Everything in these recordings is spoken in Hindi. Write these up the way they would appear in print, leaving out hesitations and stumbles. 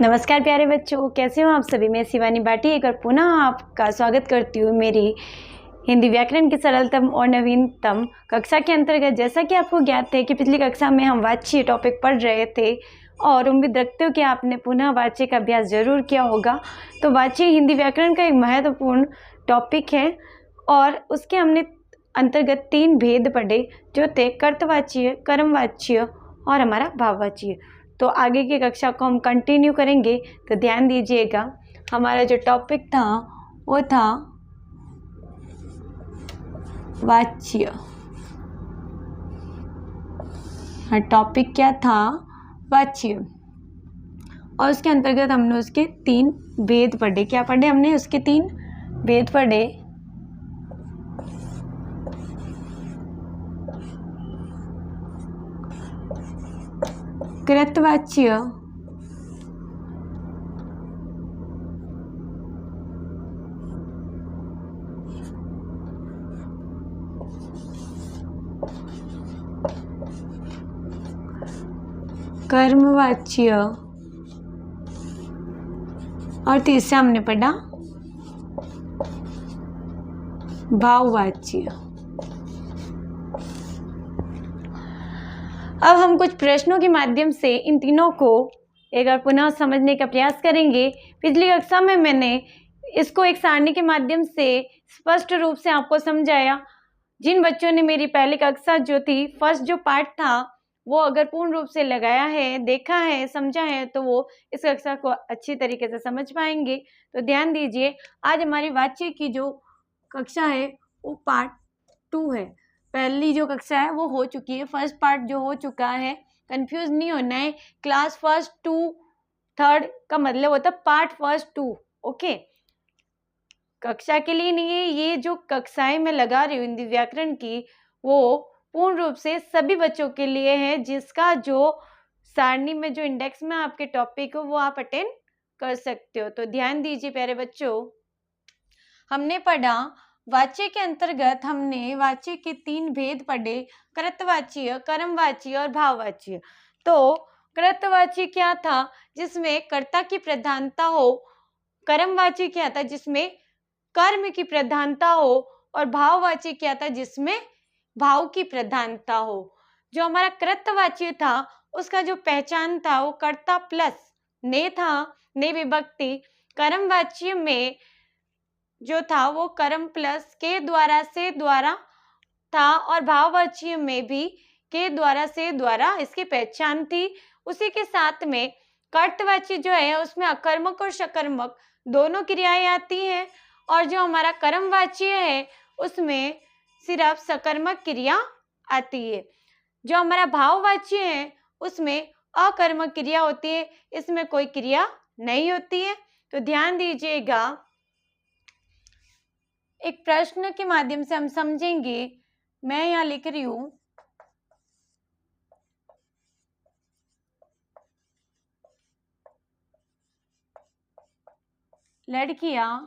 नमस्कार प्यारे बच्चों, कैसे हो आप सभी। मैं शिवानी बाटी एक बार पुनः आपका स्वागत करती हूँ मेरी हिंदी व्याकरण की सरलतम और नवीनतम कक्षा के अंतर्गत। जैसा कि आपको ज्ञात है कि पिछली कक्षा में हम वाच्य टॉपिक पढ़ रहे थे और उम्मीद रखते हो कि आपने पुनः वाच्य का अभ्यास जरूर किया होगा। तो वाच्य हिंदी व्याकरण का एक महत्वपूर्ण टॉपिक है और उसके हमने अंतर्गत 3 भेद पढ़े जो थे कर्तवाच्य, कर्मवाच्य और हमारा भाववाच्य। तो आगे की कक्षा को हम कंटिन्यू करेंगे, तो ध्यान दीजिएगा। हमारा जो टॉपिक था वो था वाच्य। टॉपिक क्या था? वाच्य। और उसके अंतर्गत हमने उसके 3 भेद पढ़े। क्या पढ़े हमने? उसके 3 भेद पढ़े। कृतवाच्य, कर्मवाच्य और तीसरा हमने पढ़ा भाववाच्य। अब हम कुछ प्रश्नों के माध्यम से इन तीनों को एक बार पुनः समझने का प्रयास करेंगे। पिछली कक्षा में मैंने इसको एक सारणी के माध्यम से स्पष्ट रूप से आपको समझाया। जिन बच्चों ने मेरी पहली कक्षा जो थी, फर्स्ट जो पार्ट था, वो अगर पूर्ण रूप से लगाया है, देखा है, समझा है, तो वो इस कक्षा को अच्छी तरीके से समझ पाएंगे। तो ध्यान दीजिए, आज हमारी वाच्य की जो कक्षा है वो पार्ट 2 है। पहली जो कक्षा है वो हो चुकी है, फर्स्ट पार्ट जो हो चुका है। कंफ्यूज नहीं होना है, क्लास फर्स्ट 2 थर्ड का मतलब होता है पार्ट फर्स्ट 2। ओके, कक्षा के लिए नहीं है। ये जो कक्षाएं मैं लगा रही हूँ हिंदी व्याकरण की, वो पूर्ण रूप से सभी बच्चों के लिए है, जिसका जो सारणी में जो इंडेक्स में आपके टॉपिक हो वो आप अटेंड कर सकते हो। तो ध्यान दीजिए प्यारे बच्चों, हमने पढ़ा वाच्य के अंतर्गत हमने वाच्य के 3 भेद पढ़े, कृतवाच्य, कर्मवाच्य और भाववाच्य। तो कृतवाच्य क्या था? जिसमें कर्ता की प्रधानता हो। कर्मवाच्य क्या था? जिसमें कर्म की प्रधानता हो। और भाववाच्य क्या था? जिसमें भाव की प्रधानता हो। जो हमारा कृतवाच्य था उसका जो पहचान था वो कर्ता प्लस ने था, ने विभक्ति। कर्मवाच्य में जो था वो कर्म प्लस के द्वारा से द्वारा था और भाववाच्य में भी के द्वारा से द्वारा इसकी पहचान थी। उसी के साथ में कर्तवाच्य जो है उसमें अकर्मक और सकर्मक दोनों क्रियाएं आती हैं और जो हमारा कर्मवाच्य है उसमें सिर्फ सकर्मक क्रिया आती है। जो हमारा भाववाच्य है उसमें अकर्मक क्रिया होती है, इसमें कोई क्रिया नहीं होती है। तो ध्यान दीजिएगा, एक प्रश्न के माध्यम से हम समझेंगे। मैं यहाँ लिख रही हूं, लड़कियां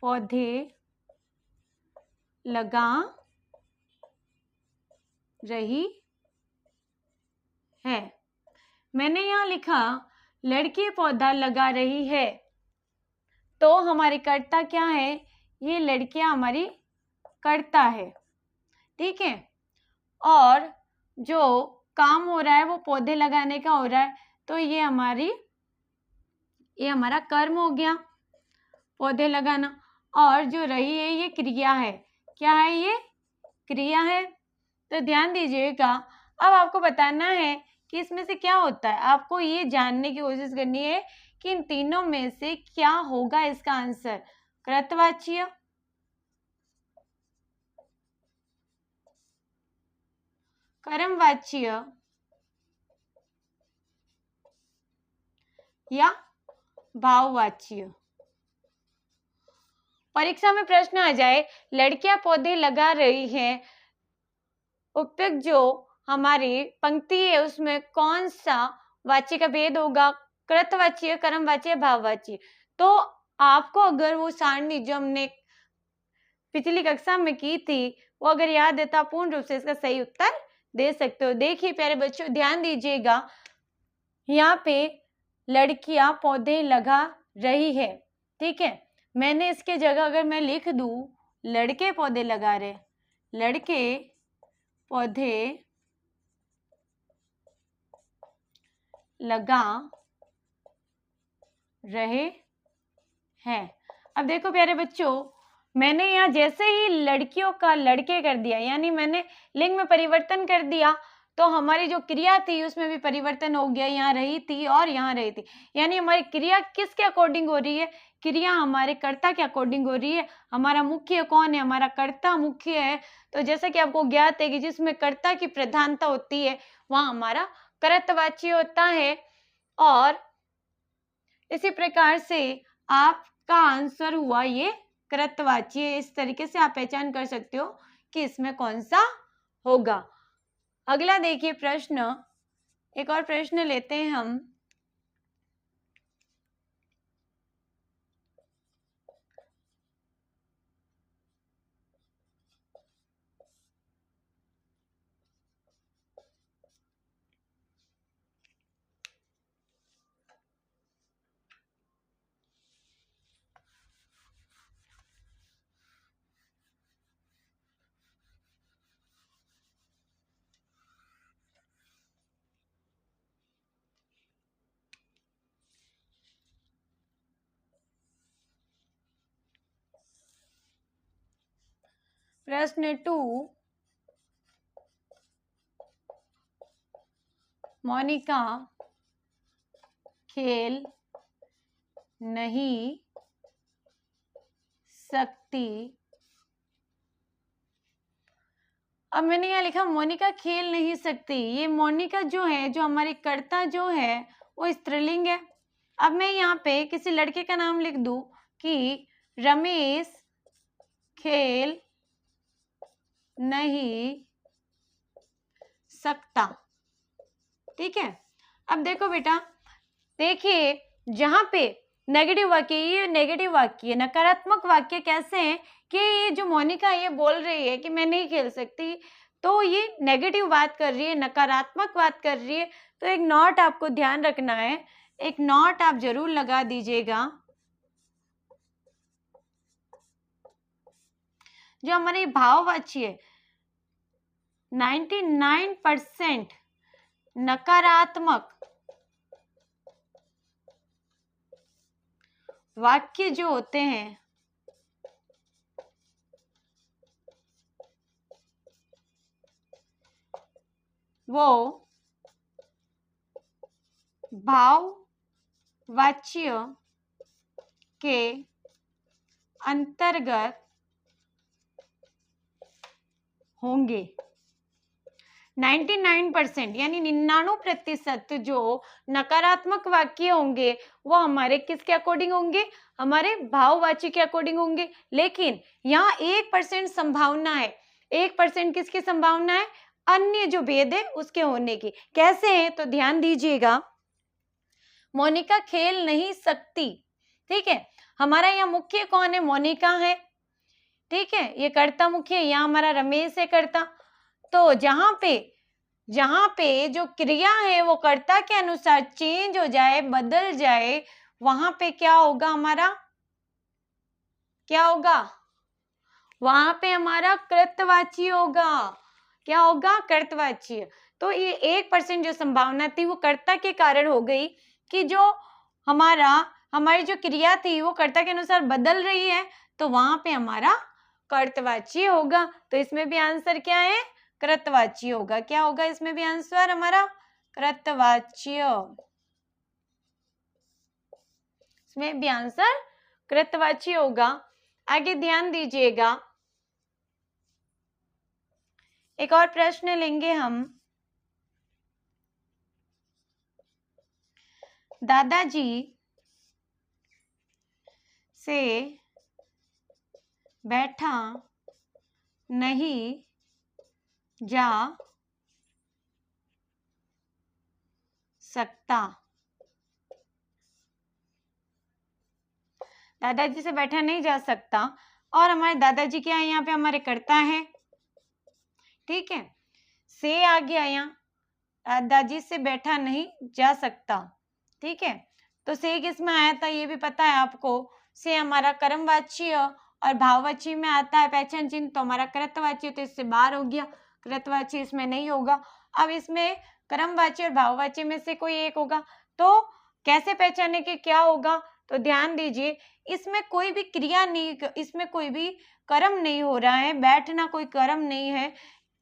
पौधे लगा रही है। मैंने यहाँ लिखा लड़की पौधा लगा रही है, तो हमारी कर्ता क्या है? ये लड़कियां हमारी कर्ता है, ठीक है। और जो काम हो रहा है वो पौधे लगाने का हो रहा है, तो ये हमारा कर्म हो गया, पौधे लगाना। और जो रही है ये क्रिया है। क्या है? ये क्रिया है। तो ध्यान दीजिएगा, अब आपको बताना है कि इसमें से क्या होता है। आपको ये जानने की कोशिश करनी है कि इन तीनों में से क्या होगा इसका आंसर। कृतवाच्य, कर्मवाच्य या भाववाच्य। परीक्षा में प्रश्न आ जाए लड़कियां पौधे लगा रही हैं, उपयुक्त जो हमारी पंक्ति है उसमें कौन सा वाच्य का भेद होगा? कृतवाच्य, कर्मवाच्य, भाववाच्य। तो आपको अगर वो सारणी जो हमने पिछली कक्षा में की थी वो अगर याद है तो पूर्ण रूप से इसका सही उत्तर दे सकते हो। देखिए प्यारे बच्चों, ध्यान दीजिएगा, यहाँ पे लड़कियां पौधे लगा रही है, ठीक है। मैंने इसके जगह अगर मैं लिख दूं लड़के पौधे लगा रहे, लड़के पौधे लगा रहे हैं। अब देखो प्यारे बच्चों, मैंने यहाँ जैसे ही लड़कियों का लड़के कर दिया, यानी मैंने लिंग में परिवर्तन कर दिया, तो हमारी जो क्रिया थी उसमें भी परिवर्तन हो गया। यहाँ रही थी और यहाँ रही थी, यानी हमारी क्रिया किसके अकॉर्डिंग हो रही है? क्रिया हमारे कर्ता के अकॉर्डिंग हो रही है। हमारा मुख्य कौन है? हमारा कर्ता मुख्य है। तो जैसा कि आपको ज्ञात है कि जिसमें कर्ता की प्रधानता होती है वहां हमारा कर्तवाची होता है। और इसी प्रकार से आपका आंसर हुआ ये कृतवाची। इस तरीके से आप पहचान कर सकते हो कि इसमें कौन सा होगा। अगला देखिए प्रश्न, एक और प्रश्न लेते हैं हम। प्रश्न 2, मोनिका खेल नहीं सकती। अब मैंने यहाँ लिखा मोनिका खेल नहीं सकती। ये मोनिका जो है, जो हमारी कर्ता जो है वो स्त्रीलिंग है। अब मैं यहाँ पे किसी लड़के का नाम लिख दूं कि रमेश खेल नहीं सकता, ठीक है। अब देखो बेटा, देखिए जहां पे नेगेटिव वाक्य, ये नेगेटिव वाक्य, नकारात्मक वाक्य कैसे हैं कि ये जो मोनिका ये बोल रही है कि मैं नहीं खेल सकती, तो ये नेगेटिव बात कर रही है, नकारात्मक बात कर रही है। तो एक नोट आपको ध्यान रखना है, एक नोट आप जरूर लगा दीजिएगा। जो हमारे भाववाची है 99% नकारात्मक वाक्य जो होते हैं वो भाववाच्य के अंतर्गत होंगे। 99% यानी 99% जो नकारात्मक वाक्य होंगे वो हमारे किसके अकॉर्डिंग होंगे? हमारे भाववाची के अकॉर्डिंग होंगे। लेकिन यहाँ 1% संभावना है। 1% किसकी संभावना है? अन्य जो भेद है उसके होने की। कैसे है? तो ध्यान दीजिएगा, मोनिका खेल नहीं सकती, ठीक है। हमारा यहाँ मुख्य कौन है? मोनिका है, ठीक है। ये कर्ता मुख्य है, यहाँ हमारा रमेश है कर्ता। तो जहां पे जो क्रिया है वो कर्ता के अनुसार चेंज हो जाए, बदल जाए, वहां पे क्या होगा? हमारा क्या होगा? वहां पे हमारा कृतवाची होगा। क्या होगा? कृतवाची। तो ये 1% जो संभावना थी वो कर्ता के कारण हो गई कि जो हमारी जो क्रिया थी वो कर्ता के अनुसार बदल रही है, तो वहां पे हमारा कर्तवाची होगा। तो इसमें भी आंसर क्या है? कृतवाची होगा। क्या होगा इसमें भी आंसर हमारा? कृतवाच्य। इसमें भी आंसर कृतवाची होगा। आगे ध्यान दीजिएगा, एक और प्रश्न लेंगे हम। दादाजी से बैठा नहीं जा सकता। दादाजी से बैठा नहीं जा सकता, और हमारे दादाजी क्या है? यहाँ पे हमारे कर्ता है, ठीक है। से आ गया यहाँ, दादाजी से बैठा नहीं जा सकता। ठीक है, तो से किस में आया था ये भी पता है आपको। से हमारा कर्मवाच्य और भाववाच्य में आता है पहचान चिन्ह, तो हमारा कृतवाच्य तो इससे बाहर हो गया, कृतवाच्य इसमें नहीं होगा। अब इसमें कर्मवाच्य और भाववाच्य में से कोई एक होगा, तो कैसे पहचाने कि क्या होगा, तो ध्यान दीजिए इसमें कोई भी क्रिया नहीं, इसमें कोई भी कर्म नहीं हो रहा है, बैठना कोई कर्म नहीं है।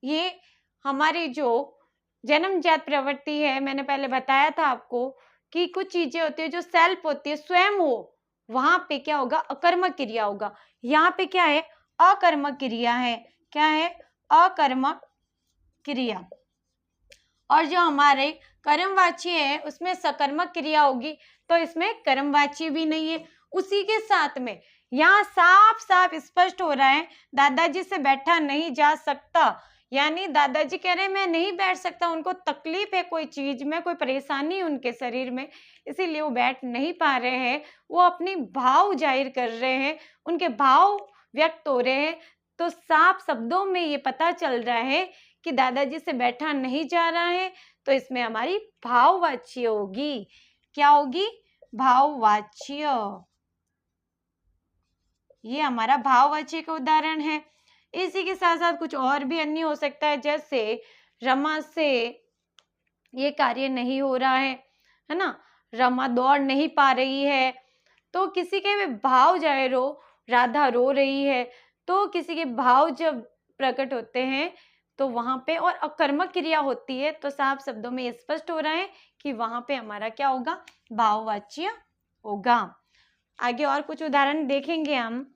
ये हमारी जो जन्मजात प्रवृत्ति है, मैंने पहले बताया था आपको कि कुछ चीजें होती है जो सेल्फ होती है, स्वयं हो, वहां पे क्या होगा, अकर्मक क्रिया होगा। यहाँ पे क्या है, अकर्मक क्रिया है। क्या है, अकर्मक क्रिया। और जो हमारे कर्मवाची है उसमें सकर्मक क्रिया होगी, तो इसमें कर्मवाची भी नहीं है। उसी के साथ में यहाँ साफ साफ स्पष्ट हो रहा है दादाजी से बैठा नहीं जा सकता, यानी दादाजी कह रहे हैं मैं नहीं बैठ सकता, उनको तकलीफ है कोई चीज में, कोई परेशानी है उनके शरीर में, इसीलिए वो बैठ नहीं पा रहे हैं। वो अपनी भाव जाहिर कर रहे हैं, उनके भाव व्यक्त हो रहे हैं। तो साफ शब्दों में ये पता चल रहा है कि दादाजी से बैठा नहीं जा रहा है, तो इसमें हमारी भाववाच्य होगी। क्या होगी, भाववाच्य। ये हमारा भाववाच्य का उदाहरण है। इसी के साथ साथ कुछ और भी अन्य हो सकता है, जैसे रमा से ये कार्य नहीं हो रहा है ना, रमा दौड़ नहीं पा रही है, तो किसी के भी भाव जाहिर हो, राधा रो रही है, तो किसी के भाव जब प्रकट होते हैं तो वहां पे और अकर्मक क्रिया होती है, तो साफ शब्दों में स्पष्ट हो रहा है कि वहां पे हमारा क्या होगा, भाववाच्य होगा। आगे और कुछ उदाहरण देखेंगे हम।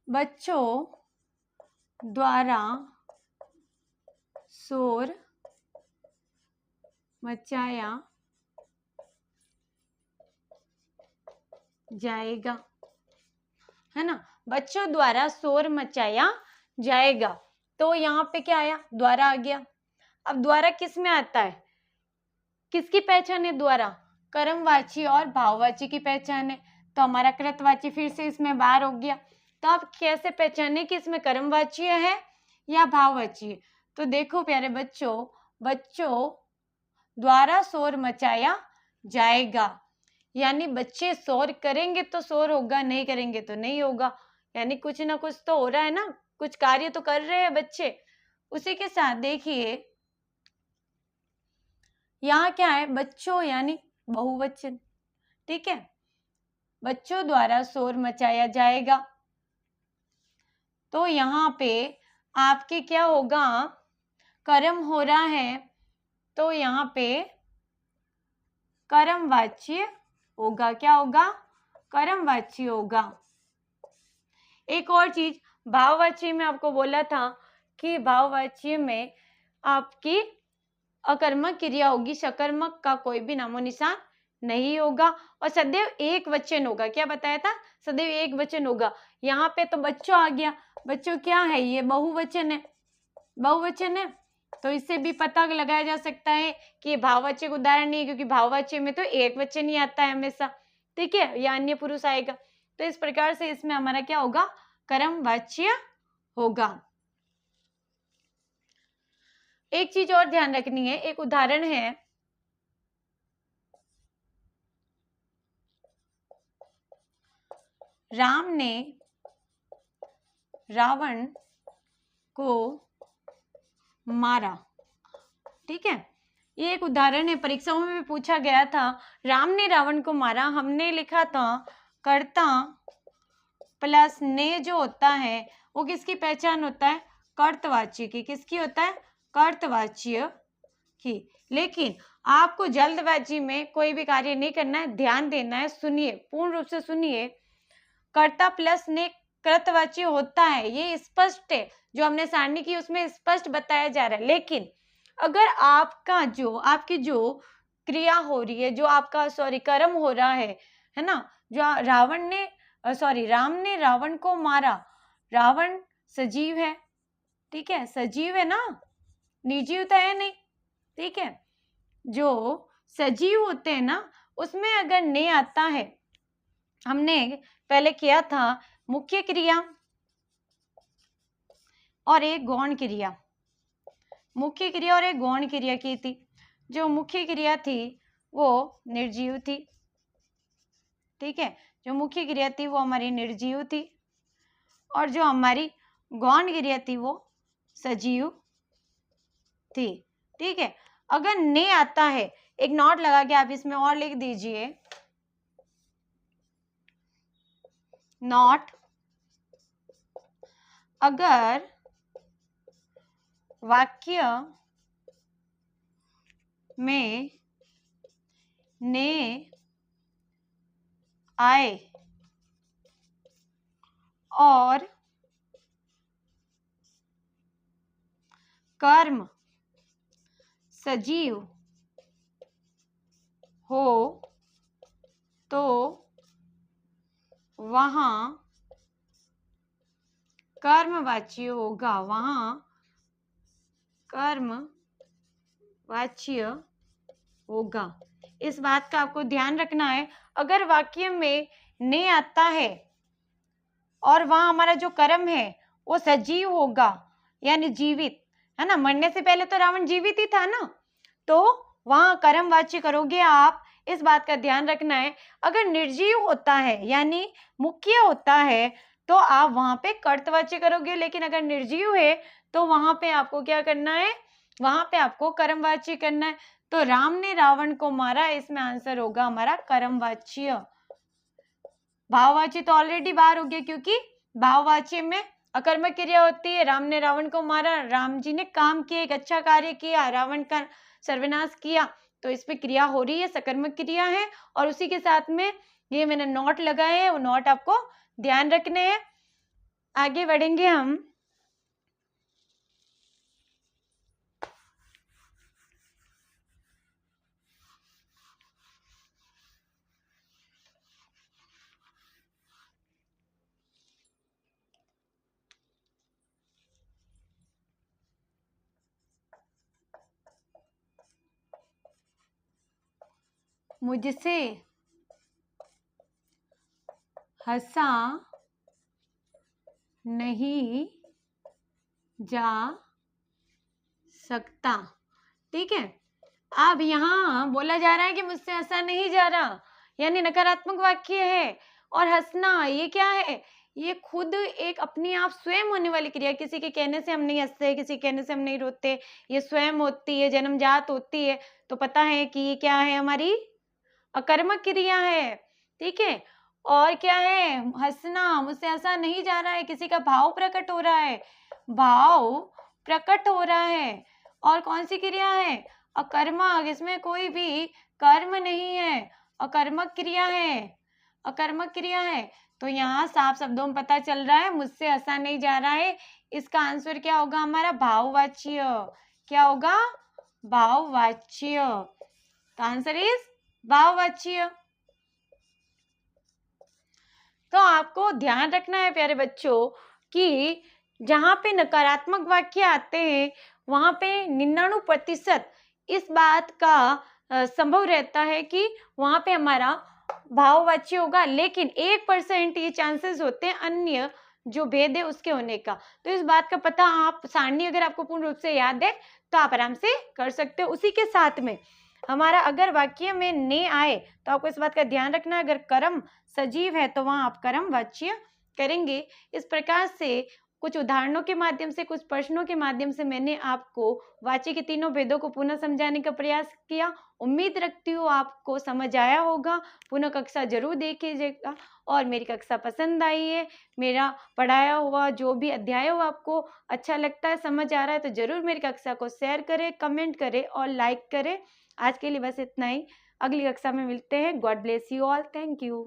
बच्चों द्वारा शोर मचाया जाएगा, है ना, बच्चों द्वारा शोर मचाया जाएगा। तो यहाँ पे क्या आया, द्वारा आ गया। अब द्वारा किस में आता है, किसकी पहचान है द्वारा, कर्मवाची और भाववाची की पहचान है, तो हमारा कृतवाची फिर से इसमें बाहर हो गया। तो आप कैसे पहचाने कि इसमें कर्मवाची है या भाववाची है, तो देखो प्यारे बच्चों, बच्चों द्वारा शोर मचाया जाएगा, यानी बच्चे शोर करेंगे तो शोर होगा, नहीं करेंगे तो नहीं होगा, यानी कुछ ना कुछ तो हो रहा है ना, कुछ कार्य तो कर रहे हैं बच्चे। उसी के साथ देखिए यहाँ क्या है, बच्चों यानी बहुवचन। ठीक है, बच्चों द्वारा शोर मचाया जाएगा, तो यहाँ पे आपके क्या होगा, कर्म हो रहा है, तो यहाँ पे कर्मवाच्य होगा। क्या होगा, कर्मवाच्य होगा। एक और चीज, भाववाच्य में आपको बोला था कि भाववाच्य में आपकी अकर्मक क्रिया होगी, सकर्मक का कोई भी नामो निशान नहीं होगा, और सदैव एक वचन होगा। क्या बताया था, सदैव एक वचन होगा। यहाँ पे तो बच्चों आ गया, बच्चों क्या है, ये बहुवचन है, बहुवचन है, तो इससे भी पता लगाया जा सकता है कि ये भाववाच्य का उदाहरण नहीं है, क्योंकि भाववाच्य में तो एक वचन ही आता है हमेशा। ठीक है, या अन्य पुरुष आएगा, तो इस प्रकार से इसमें हमारा क्या होगा, कर्मवाच्य होगा। एक चीज और ध्यान रखनी है, एक उदाहरण है, राम ने रावण को मारा। ठीक है, ये एक उदाहरण है, परीक्षाओं में भी पूछा गया था, राम ने रावण को मारा। हमने लिखा था कर्ता प्लस ने जो होता है वो किसकी पहचान होता है, कर्तवाच्य की। किसकी होता है, कर्तवाच्य की। लेकिन आपको जल्दबाजी में कोई भी कार्य नहीं करना है, ध्यान देना है, सुनिए, पूर्ण रूप से सुनिए। कर्ता प्लस ने कृतवाच्य होता है, ये स्पष्ट है, जो हमने सारणी की उसमें स्पष्ट बताया जा रहा है। लेकिन अगर आपका जो आपकी जो क्रिया हो रही है, जो आपका कर्म हो रहा है ना, जो रावण ने राम ने रावण को मारा, रावण सजीव है, ठीक है, सजीव है ना, निर्जीव तो है नहीं, ठीक है, जो सजीव होते हैं ना उसमें अगर ने आता है, हमने पहले किया था मुख्य क्रिया और एक गौण क्रिया, मुख्य क्रिया और एक गौण क्रिया की थी। जो मुख्य क्रिया थी वो निर्जीव थी, ठीक है, जो मुख्य क्रिया थी वो हमारी निर्जीव थी और जो हमारी गौण क्रिया थी वो सजीव थी, ठीक है। अगर ने आता है, एक नोट लगा के आप इसमें और लिख दीजिए, नोट, अगर वाक्य में ने आए और कर्म सजीव हो तो वहां कर्मवाच्य होगा, वहां कर्मवाच्य होगा। इस बात का आपको ध्यान रखना है। अगर वाक्य में ने आता है और वहां हमारा जो कर्म है वो सजीव होगा, यानी जीवित, है ना, मरने से पहले तो रावण जीवित ही था ना, तो वहां कर्मवाच्य करोगे आप, इस बात का ध्यान रखना है। अगर निर्जीव होता है यानी मुख्य होता है तो आप वहां पे कर्तवाच्य करोगे, लेकिन अगर निर्जीव है तो वहां पे आपको क्या करना है, वहां पे आपको कर्मवाच्य करना है। तो राम ने रावण को मारा, इसमें आंसर होगा हमारा कर्मवाच्य। भाववाच्य तो ऑलरेडी बाहर हो गया, क्योंकि भाववाच्य में अकर्मक क्रिया होती है। राम ने रावण को मारा, राम जी ने काम किया, एक अच्छा कार्य किया, रावण का सर्वनाश किया, तो इस पे क्रिया हो रही है, सकर्मक क्रिया है। और उसी के साथ में ये मैंने नोट लगाए हैं, वो नोट आपको ध्यान रखने हैं। आगे बढ़ेंगे हम। मुझसे हंसा नहीं जा सकता, ठीक है। अब यहाँ बोला जा रहा है कि मुझसे हंसा नहीं जा रहा, यानी नकारात्मक वाक्य है। और हंसना ये क्या है, ये खुद एक अपनी आप स्वयं होने वाली क्रिया, किसी के कहने से हम नहीं हंसते, किसी के कहने से हम नहीं रोते, ये स्वयं होती है, जन्मजात होती है। तो पता है कि ये क्या है, हमारी अकर्मक क्रिया है, ठीक है। और क्या है, हंसना, मुझसे हंसा नहीं जा रहा है, किसी का भाव प्रकट हो रहा है, भाव प्रकट हो रहा है। और कौन सी क्रिया है, अकर्मक, इसमें कोई भी कर्म नहीं है, अकर्मक क्रिया है, अकर्मक क्रिया है। तो यहाँ साफ शब्दों में पता चल रहा है मुझसे हंसा नहीं जा रहा है, इसका आंसर क्या होगा हमारा, भाववाच्य। क्या होगा, भाववाच्य। तो आंसर इज भाववाच्य। तो आपको ध्यान रखना है प्यारे बच्चों कि जहां पे नकारात्मक वाक्य आते हैं वहां पे 99% इस बात का संभव रहता है कि वहां पे हमारा भाववाच्य होगा, लेकिन 1% ये चांसेस होते हैं अन्य जो भेद है उसके होने का। तो इस बात का पता आप, सारणी अगर आपको पूर्ण रूप से याद है तो आप आराम से कर सकते हो। उसी के साथ में हमारा अगर वाक्य में ने आए तो आपको इस बात का ध्यान रखना है, अगर कर्म सजीव है तो वहां आप कर्मवाच्य करेंगे। इस प्रकार से कुछ उदाहरणों के माध्यम से, कुछ प्रश्नों के माध्यम से मैंने आपको वाच्य के तीनों भेदों को पुनः समझाने का प्रयास किया। उम्मीद रखती हूँ आपको समझ आया होगा। पुनः कक्षा जरूर देखिएगा और मेरी कक्षा पसंद आई है, मेरा पढ़ाया हुआ जो भी अध्याय हो आपको अच्छा लगता है, समझ आ रहा है, तो जरूर मेरी कक्षा को शेयर करें, कमेंट करें और लाइक करें। आज के लिए बस इतना ही, अगली कक्षा में मिलते हैं। God bless you all, thank you.